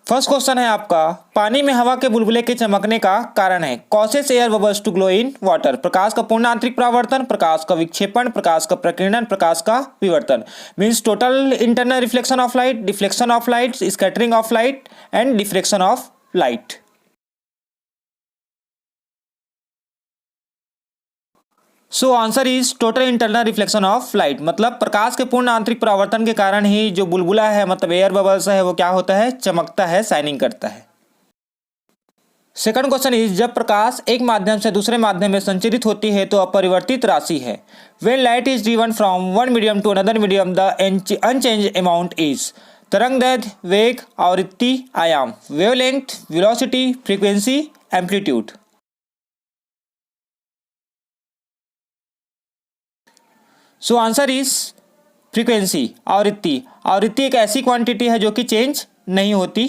First question है आपका, पानी में हवा के बुलबुले के चमकने का कारण है। Causes air bubbles to glow in water. प्रकाश का पूर्ण आंतरिक परावर्तन, प्रकाश का विक्षेपण, प्रकाश का प्रकीर्णन, प्रकाश का विवर्तन। Means total internal reflection of light, deflection of light, scattering of light and diffraction of light. So answer is total internal reflection of light. मतलब प्रकाश के पूर्ण आंतरिक परावर्तन के कारण ही जो बुलबुला है, मतलब एयर बबल्स है, वो क्या होता है, चमकता है, शाइनिंग करता है। सेकंड क्वेश्चन इज, जब प्रकाश एक माध्यम से दूसरे माध्यम में संचरित होती है तो अपरिवर्तित राशि है। When light is driven from one medium to another medium the unchanged amount is. तरंग दैर्घ्य, वेग, आवृत्ति, आयाम, wavelength, velocity, frequency, amplitude. So answer is frequency, आवृत्ति। आवृत्ति एक ऐसी क्वांटिटी है जो कि चेंज नहीं होती।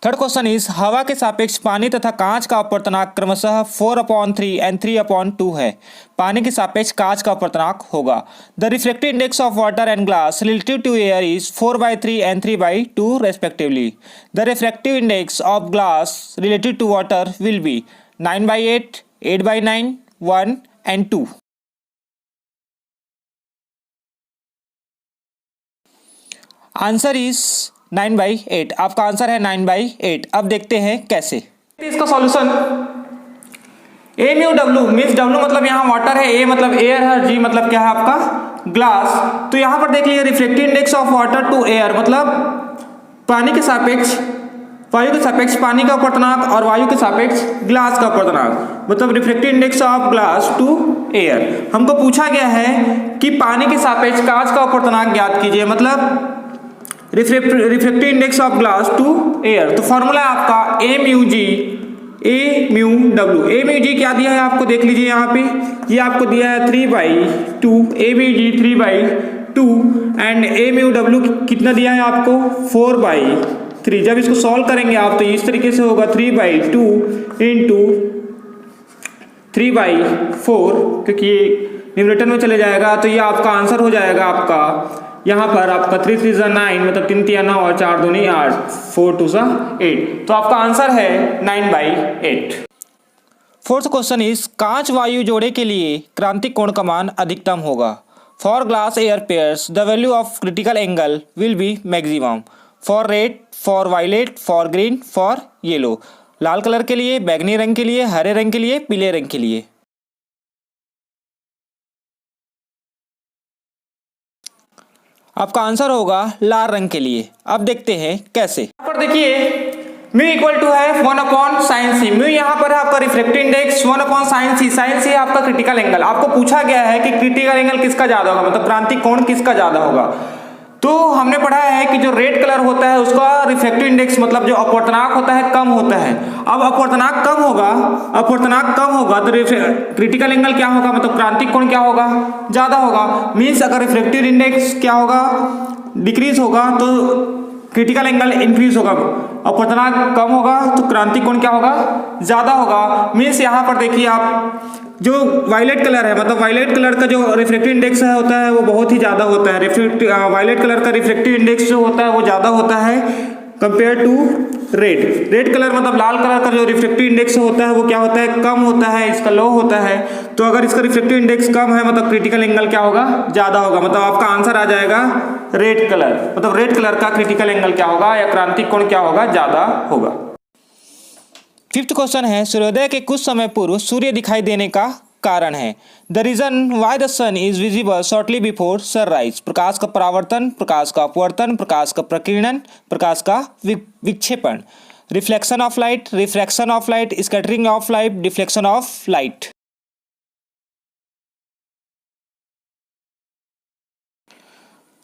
थर्ड क्वेश्चन इज, हवा के सापेक्ष पानी तथा कांच का अपवर्तनांक क्रमशः 4/3 एंड 3/2 है। पानी के सापेक्ष कांच का अपवर्तनांक होगा। The refractive index of water and glass relative to air is 4/3 and 3/2 respectively. The refractive index of glass relative to water will be 9/8, 8/9, 1 and 2। Answer is 9/8। आपका आंसर है 9/8। अब देखते हैं कैसे इसका सॉल्यूशन। ए म्यू डब्ल्यू मीन्स डब्ल्यू मतलब यहाँ water है, ए मतलब एयर है, जी मतलब क्या है आपका ग्लास। तो यहाँ पर देख लीजिए reflective index of water to air मतलब पानी के सापेक्ष वायु के सापेक्ष पानी का अपवर्तनांक और वायु के सापेक्ष ग्लास का अपवर्तनांक, मतलब reflective index of glass to air. हमको पूछा गया है कि पानी के सापेक्ष कांच का अपवर्तनांक ज्ञात कीजिए, मतलब refractive index of glass to air. तो फॉर्मूला है आपका a mu g, a mu डब्ल्यू। ए म्यू जी क्या दिया है आपको, देख लीजिए यहाँ पे, ये आपको दिया है 3/2, a mu g 3/2 and a mu डब्ल्यू कितना दिया है आपको 4/3। जब इसको सॉल्व करेंगे आप तो इस तरीके से होगा 3/2 इंटू 3/4, क्योंकि ये न्यूमरेटर में चले जाएगा तो ये आपका आंसर हो जाएगा आपका यहाँ पर आपका 3 3 9 मतलब 3 3 9 और 4 2 8, 4 2 8। तो आपका आंसर है 9/8। फोर्थ क्वेश्चन इज, कांच वायु जोड़े के लिए क्रांतिक कोण का मान अधिकतम होगा। For glass air pairs the value of critical angle will be maximum. For red, for violet, for green, for yellow. लाल कलर के लिए, बैगनी रंग के लिए, हरे रंग के लिए, पीले रंग के लिए। आपका आंसर होगा लाल रंग के लिए। अब देखते हैं कैसे। यहाँ पर देखिए म्यू इक्वल टू है 1/sin c। म्यू यहाँ पर है आपका reflective index 1/sin c। sin c है आपका क्रिटिकल एंगल। आपको पूछा गया है कि क्रिटिकल एंगल किसका ज्यादा होगा, मतलब क्रांतिक कोण किसका ज्यादा होगा। तो हमने पढ़ा है कि जो रेड कलर होता है उसका रिफ्लेक्टिव इंडेक्स मतलब जो अपवर्तनांक होता है कम होता है। अब अपवर्तनांक कम होगा तो क्रिटिकल एंगल क्या होगा, मतलब क्रांतिक कोण क्या होगा, ज्यादा होगा। मीन्स अगर रिफ्लेक्टिव इंडेक्स क्या होगा, डिक्रीज होगा तो क्रिटिकल एंगल इंक्रीज होगा। अपवर्तनांक कम होगा तो क्रांतिक कोण क्या होगा, ज्यादा होगा। मीन्स यहाँ पर देखिए आप जो वायलेट कलर है, मतलब वायलेट कलर का जो रिफ्लेक्टिव इंडेक्स है होता है वो बहुत ही ज्यादा होता है। वायलेट कलर का रिफ्लेक्टिव इंडेक्स जो होता है वो ज्यादा होता है compare to red. Red colour मतलब लाल कलर का जो रिफ्लेक्टिव इंडेक्स होता है वो क्या होता है, कम होता है, इसका लो होता है। तो अगर इसका रिफ्लेक्टिव इंडेक्स कम है मतलब क्रिटिकल एंगल क्या होगा, ज्यादा होगा। मतलब आपका आंसर आ जाएगा रेड कलर, मतलब रेड कलर का क्रिटिकल एंगल क्या होगा या क्रांतिक कोण क्या होगा, ज्यादा होगा। फिफ्थ क्वेश्चन है, सूर्योदय के कुछ समय पूर्व सूर्य दिखाई देने का कारण है। The reason why the sun is visible shortly before sunrise. प्रकाश का परावर्तन, प्रकाश का अपवर्तन, प्रकाश का प्रकीर्णन, प्रकाश का विक्षेपण। Reflection of light, refraction of light, scattering of light, deflection of light.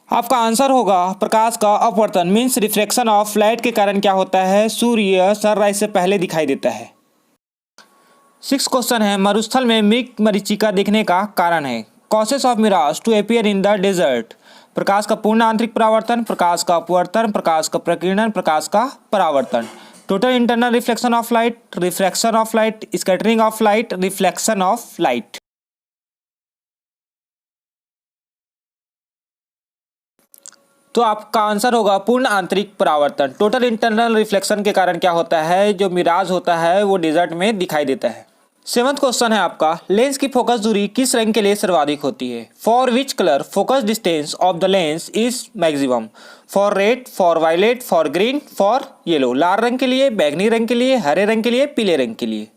आपका आंसर होगा प्रकाश का अपवर्तन। मीन्स रिफ्रैक्शन ऑफ लाइट के कारण क्या होता है, सूर्य सनराइज से पहले दिखाई देता है। सिक्स क्वेश्चन है, मरुस्थल में मृग मरीचिका दिखने का कारण है। Causes of mirage to appear in the desert. प्रकाश का पूर्ण आंतरिक परावर्तन, प्रकाश का अपवर्तन, प्रकाश का प्रकीर्णन, प्रकाश का परावर्तन। Total internal reflection of light, refraction of light, scattering of light, reflection of light. तो आपका आंसर होगा पूर्ण आंतरिक परावर्तन। टोटल इंटरनल रिफ्लेक्शन के कारण क्या होता है, जो मिराज होता है वो डेजर्ट में दिखाई देता है। 7वां क्वेश्चन है आपका, लेंस की फोकस दूरी किस रंग के लिए सर्वाधिक होती है? For which colour focus distance of the lens is maximum? For red, for violet, for green, for yellow. लाल रंग के लिए, बैगनी रंग के लिए, हरे रंग के लिए, पीले रंग के लिए।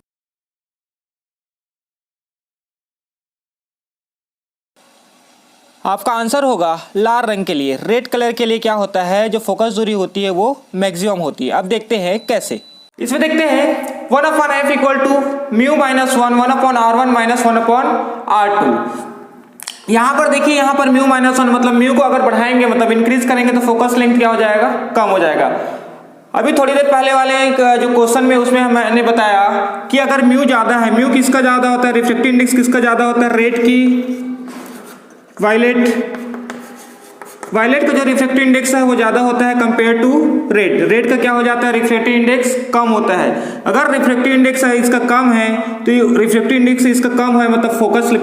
आपका आंसर होगा लाल रंग के लिए। रेड कलर के लिए क्या होता है, जो फोकस दूरी होती है वो मैक्सिमम होती है। अब देखते हैं कैसे। इसमें देखते हैं 1/f equal to mu minus 1 1/r1 minus 1/r2। यहाँ पर देखिए, यहाँ पर म्यू माइनस 1 मतलब म्यू को अगर बढ़ाएंगे मतलब इंक्रीज करेंगे तो फोकस लेंथ क्या हो जाएगा, कम हो जाएगा। अभी थोड़ी देर पहले वाले जो क्वेश्चन में उसमें मैंने बताया कि अगर म्यू ज्यादा है, म्यू किसका ज्यादा होता है, रिफ्रैक्टिव इंडेक्स किसका ज्यादा होता है, रेड की, वायलेट का जो रिफ्रैक्टिव इंडेक्स है वो ज्यादा होता है कंपेयर टू रेड। रेड का क्या हो जाता है, रिफ्रैक्टिव इंडेक्स कम होता है। अगर रिफ्रैक्टिव इंडेक्स है इसका कम है तो रिफ्रैक्टिव इंडेक्स इसका कम है मतलब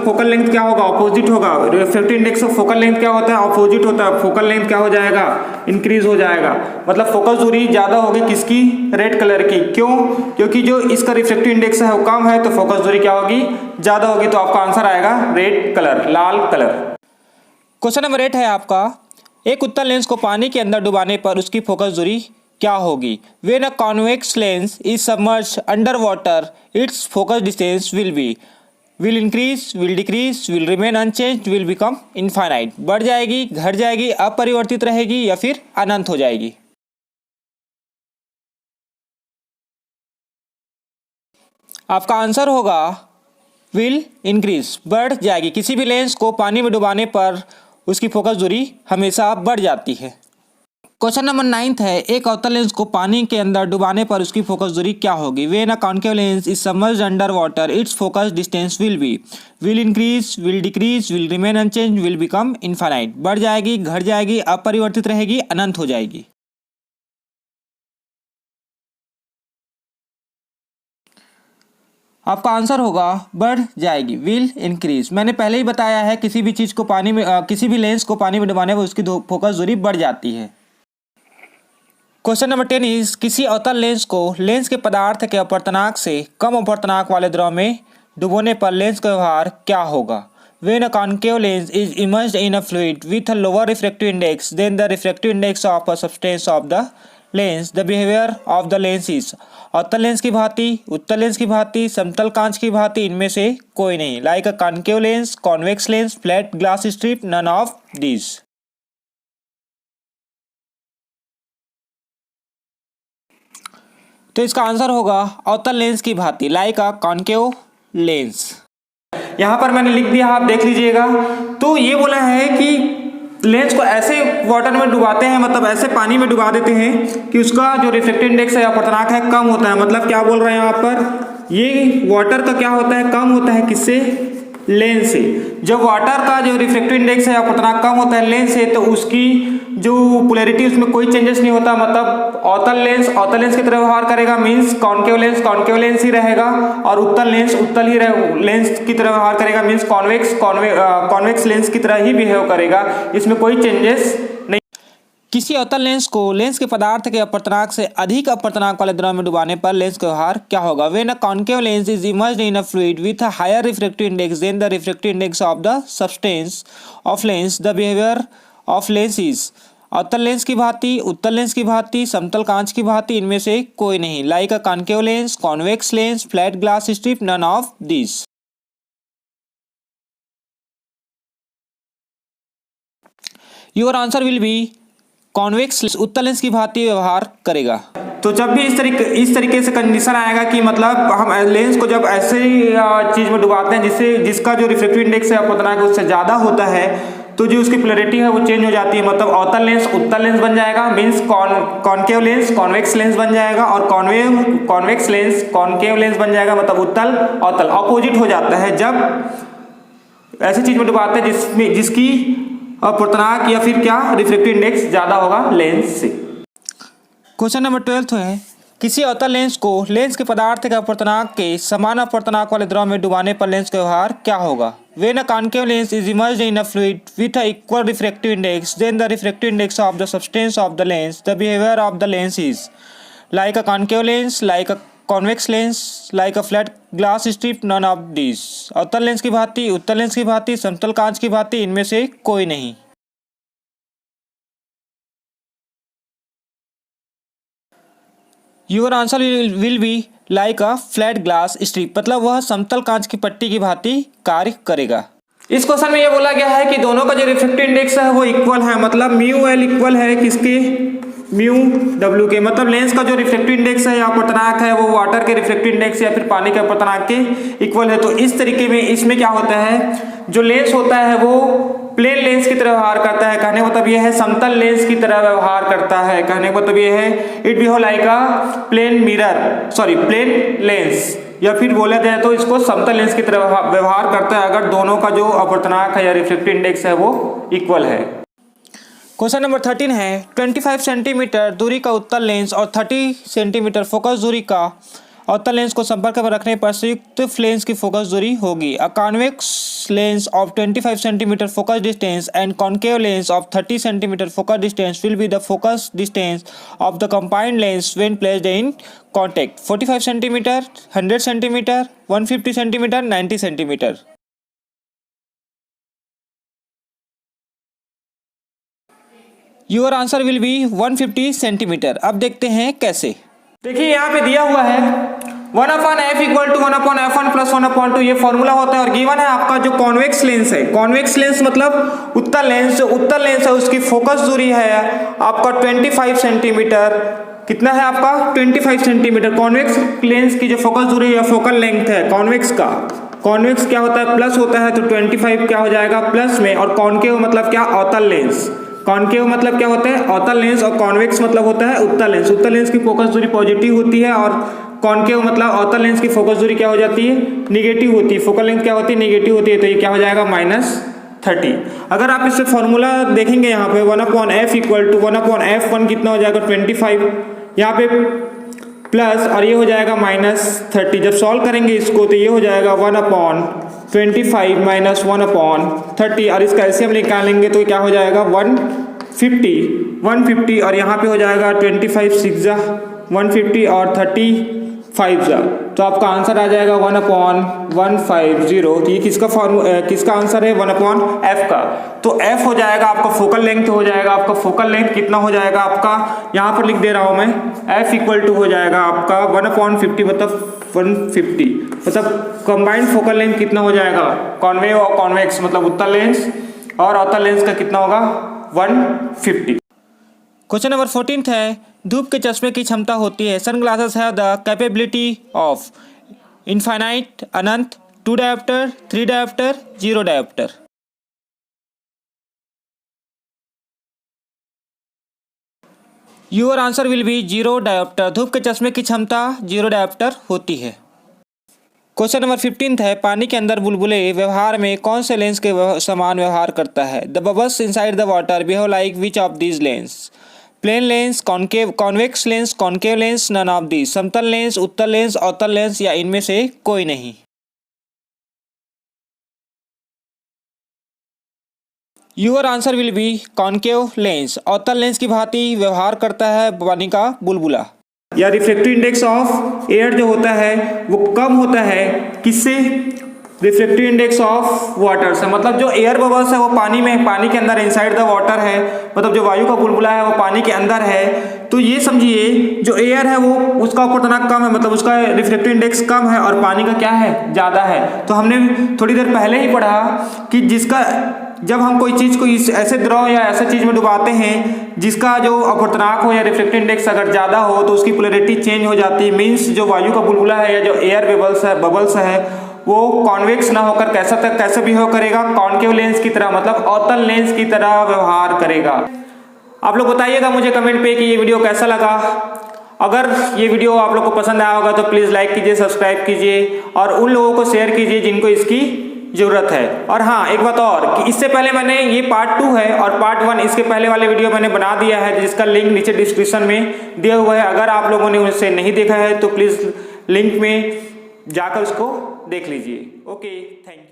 फोकल लेंथ क्या होगा, ऑपोजिट होगा। Refractive index of focal length क्या होता है, ऑपोजिट होता है। फोकल लेंथ क्या हो जाएगा, इंक्रीज हो जाएगा। मतलब फोकस दूरी ज्यादा होगी किसकी, रेड कलर की। क्यों, क्योंकि जो इसका रिफ्रैक्टिव इंडेक्स है वो कम है तो फोकस दूरी क्या होगी, ज्यादा होगी। तो आपका आंसर आएगा रेड कलर, लाल कलर। क्वेश्चन नंबर 8 है आपका, एक उत्तल लेंस को पानी के अंदर डुबाने पर उसकी फोकस दूरी क्या होगी? When a convex lens is submerged under water it's focus distance will increase, will decrease, will remain unchanged, will become infinite. बढ़ जाएगी, घट जाएगी, अपरिवर्तित रहेगी या फिर अनंत हो जाएगी। आपका आंसर होगा विल इंक्रीज, बढ़ जाएगी। किसी भी लेंस को पानी में डुबाने पर उसकी फोकस दूरी हमेशा बढ़ जाती है। क्वेश्चन नंबर 9 है, एक अवतल लेंस को पानी के अंदर डुबाने पर उसकी फोकस दूरी क्या होगी? When a concave lens is submerged under water it's focus distance will increase, will decrease, will remain unchanged, will become infinite. बढ़ जाएगी, घट जाएगी, अपरिवर्तित रहेगी, अनंत हो जाएगी। आपका आंसर होगा बढ़ जाएगी, विल इंक्रीज। मैंने पहले ही बताया है किसी भी चीज को पानी में किसी भी लेंस को पानी में डुबाने पर उसकी फोकस दूरी बढ़ जाती है। क्वेश्चन नंबर 10 इज, किसी अवतल लेंस को लेंस के पदार्थ के अपवर्तनांक से कम अपवर्तनांक वाले द्रव में डुबोने पर लेंस का व्यवहार क्या होगा? When a concave lens is immersed in a fluid with a lower refractive index than the refractive index of a substance of the lens, the behavior of the lens is अवतल lens की भांति, उत्तल lens की भांति, समतल कांच की भांति, इनमें से कोई नहीं। Like a concave lens, convex lens, flat glass strip, none of these. तो इसका आंसर होगा अवतल लेंस की भांति, लाइक अ कॉन्केव लेंस। यहाँ पर मैंने लिख दिया, आप देख लीजिएगा। तो ये बोला है कि लेंस को ऐसे वाटर में डुबाते हैं, मतलब ऐसे पानी में डुबा देते हैं कि उसका जो रिफ्रैक्टिव इंडेक्स है, अपवर्तनांक है, कम होता है। मतलब क्या बोल रहे हैं यहाँ पर, ये वाटर का क्या होता है, कम होता है किससे, लेंस से। जब वाटर का जो रिफ्रैक्टिव इंडेक्स है, अपवर्तनांक कम होता है लेंस से, तो उसकी जो पोलैरिटी उसमें कोई चेंजेस नहीं होता। मतलब अवतल लेंस की तरह व्यवहार करेगा, मींस कॉन्केव लेंस ही रहेगा, और उत्तल लेंस लेंस की तरह व्यवहार करेगा, मींस कॉन्वेक्स लेंस की तरह ही बिहेव करेगा। इसमें कोई चेंजेस नहीं। किसी अवतल लेंस को लेंस के पदार्थ के अपवर्तनांक से अधिक अपवर्तनांक वाले द्रव में डुबाने पर लेंस का व्यवहार क्या होगा? When a concave lens is emerged in a fluid with a higher refractive index than the refractive index of the substance of lens, the behaviour of lens is अवतल लेंस की भांति, उत्तल लेंस की भांति, समतल कांच की भांति, इनमें से कोई नहीं। Like a concave lens, convex lens, flat glass strip, none of this. Your answer will be convex, उत्तल लेंस की भांति व्यवहार करेगा। तो जब भी इस तरीके से कंडीशन आएगा कि मतलब हम लेंस को जब ऐसे चीज में डुबाते हैं जिसका जो रिफ्रैक्टिव इंडेक्स है, अपवर्तनांक उससे ज्यादा होता है, तो जो उसकी पोलैरिटी है वो चेंज हो जाती है। मतलब अवतल लेंस उत्तल लेंस बन जाएगा, means concave lens convex lens बन जाएगा, और कॉन्वेक्स लेंस कॉन्केव लेंस बन जाएगा। मतलब उत्तल अवतल अपोजिट हो जाता है जब ऐसी चीज में डुबाते हैं जिसकी अपवर्तनांक या फिर क्या रिफ्रैक्टिव इंडेक्स ज्यादा होगा लेंस से। क्वेश्चन नंबर 12 है, किसी अवतल लेंस को लेंस के पदार्थ के अपवर्तनांक के समान अपवर्तनांक वाले द्रव में डुबाने पर लेंस का व्यवहार क्या होगा? When a concave lens is immersed in a fluid with an equal refractive index, then the refractive index of the substance of the lens, the behavior of the lens is like a concave lens, like a convex lens, like a flat glass strip, none of these. अवतल lens की भांति, उत्तल lens की भांति, समतल कांच की भांति, इनमें से कोई नहीं। Your answer will be like a flat glass strip, मतलब वह समतल कांच की पट्टी की भांति कार्य करेगा। इस क्वेश्चन में यह बोला गया है कि दोनों का जो रिफ्रैक्टिव इंडेक्स है वो इक्वल है, मतलब म्यू एल इक्वल है किसके? म्यू डब्ल्यू के। मतलब लेंस का जो रिफ्रैक्टिव इंडेक्स है या अपवर्तनांक है वो वाटर के रिफ्रैक्टिव इंडेक्स या फिर पानी के अपवर्तनांक के इक्वल है। तो इस तरीके में इसमें क्या होता है, जो लेंस होता है वो प्लेन लेंस की तरह व्यवहार करता है। कहने का मतलब यह है समतल लेंस की तरह व्यवहार करता है। कहने का मतलब यह है it behave like a plane lens, या फिर बोला जाए तो इसको समतल लेंस की तरह व्यवहार करता है अगर दोनों का जो अपवर्तनांक है या रिफ्रैक्टिव इंडेक्स है वो इक्वल है। क्वेश्चन नंबर 13 है 25 सेंटीमीटर दूरी का उत्तल लेंस और 30 सेंटीमीटर फोकस दूरी का अवतल लेंस को संपर्क में रखने पर संयुक्त लेंस की फोकस दूरी होगी। A convex lens of 25 centimetre focus distance and concave lens of 30 centimetre focus distance will be the focus distance of the combined lens when placed in contact. 45 centimetre, 100 centimetre, 150 centimetre, 90 centimetre. Your answer will B 150 centimetre. अब देखते हैं कैसे। देखिए यहाँ पे दिया हुआ है 1/f equal to 1/f1 plus 1/2 ये फॉर्मूला होता है और गिवन है आपका जो कॉन्वेक्स लेंस है। कॉन्वेक्स लेंस मतलब उत्तल लेंस, जो उत्तल लेंस है उसकी फोकस दूरी है आपका 25 सेंटीमीटर। कितना है आपका? 25 सेंटीमीटर। कॉन्वेक्स लेंस की जो फोकस दूरी है या फोकल लेंथ है कॉन्वेक्स का, कॉन्वेक्स क्या होता है? प्लस होता है, तो 25 क्या हो जाएगा प्लस में। और कॉन्केव मतलब क्या? अवतल लेंस। कॉन्केव मतलब क्या होता है? अवतल लेंस। और कॉन्वेक्स मतलब होता है उत्तल लेंस। उत्तल लेंस की फोकस दूरी पॉजिटिव होती है और कॉन्केव मतलब अवतल लेंस की फोकस दूरी क्या हो जाती है? निगेटिव होती है। फोकल लेंथ क्या होती है? निगेटिव होती है। तो ये क्या हो जाएगा? -30। अगर आप इससे फॉर्मूला देखेंगे यहाँ पे 1/f इक्वल टू 1/f1 कितना हो जाएगा? 25। यहाँ पे प्लस और ये हो जाएगा -30। जब सॉल्व करेंगे इसको तो ये हो जाएगा 1/25 माइनस 1/30 और इसका एलसीएम निकालेंगे तो क्या हो जाएगा? 150 और यहाँ पे हो जाएगा 25 6 150 और 35 तो आपका आंसर आ जाएगा 1/150। तो ये किसका आंसर है? 1/f का। तो f हो जाएगा आपका फोकल लेंथ, हो जाएगा आपका फोकल लेंथ कितना हो जाएगा आपका? यहाँ पर लिख दे रहा हूँ मैं, f इक्वल टू हो जाएगा आपका 1/50 मतलब 150। मतलब कंबाइंड फोकल लेंथ कितना हो जाएगा? कॉन्वेव और कॉन्वेक्स मतलब उत्तल लेंस और अवतल लेंस का कितना होगा? 150। क्वेश्चन नंबर 14 है धूप के चश्मे की क्षमता होती है। Sunglasses have the capability of infinite, Anant, 2 dioptre, 3 dioptre, 0 dioptre. Your answer will B 0 dioptre. धूप के चश्मे की क्षमता 0 डायोप्टर होती है। क्वेश्चन नंबर 15 है पानी के अंदर बुलबुले व्यवहार में कौन से लेंस के समान व्यवहार करता है? The bubbles inside the water behave like which of these lens? Plane lens, convex lens, concave lens, none of these. समतल लेंस, उत्तल लेंस, अवतल लेंस या इनमें से कोई नहीं। Your answer will be concave lens. अवतल लेंस की भांति व्यवहार करता है पानी का बुलबुला। या रिफ्रैक्टिव इंडेक्स ऑफ एयर जो होता है वो कम होता है किससे? रिफ्रैक्टिव इंडेक्स ऑफ वाटर से। मतलब जो एयर बबल्स है वो पानी के अंदर इनसाइड द वाटर है, मतलब जो वायु का बुलबुला है वो पानी के अंदर है। तो ये समझिए जो एयर है वो उसका अपवर्तनांक कम है, मतलब उसका रिफ्रैक्टिव इंडेक्स कम है और पानी का क्या है? ज़्यादा है। तो हमने थोड़ी देर पहले ही पढ़ा कि जब हम कोई चीज़ को ऐसे द्रव या ऐसे चीज़ में डुबाते हैं जिसका जो अपवर्तनांक हो या रिफ्रैक्टिव इंडेक्स अगर ज़्यादा हो तो उसकी पोलैरिटी चेंज हो जाती है। मीन्स जो वायु का बुलबुला है या जो एयर बबल्स है वो कॉन्वेक्स ना होकर कैसे बिहेव करेगा? कॉन्केव लेंस की तरह, मतलब अवतल लेंस की तरह व्यवहार करेगा। आप लोग बताइएगा मुझे कमेंट पे कि ये वीडियो कैसा लगा। अगर ये वीडियो आप लोग को पसंद आया होगा तो प्लीज़ लाइक कीजिए, सब्सक्राइब कीजिए और उन लोगों को शेयर कीजिए जिनको इसकी जरूरत है। और हाँ, एक बात और कि इससे पहले मैंने ये पार्ट 2 है और पार्ट 1 इसके पहले वाले वीडियो मैंने बना दिया है, जिसका लिंक नीचे डिस्क्रिप्शन में दिया हुआ है। अगर आप लोगों ने उसे नहीं देखा है तो प्लीज लिंक में जाकर उसको देख लीजिए। Okay, thank you.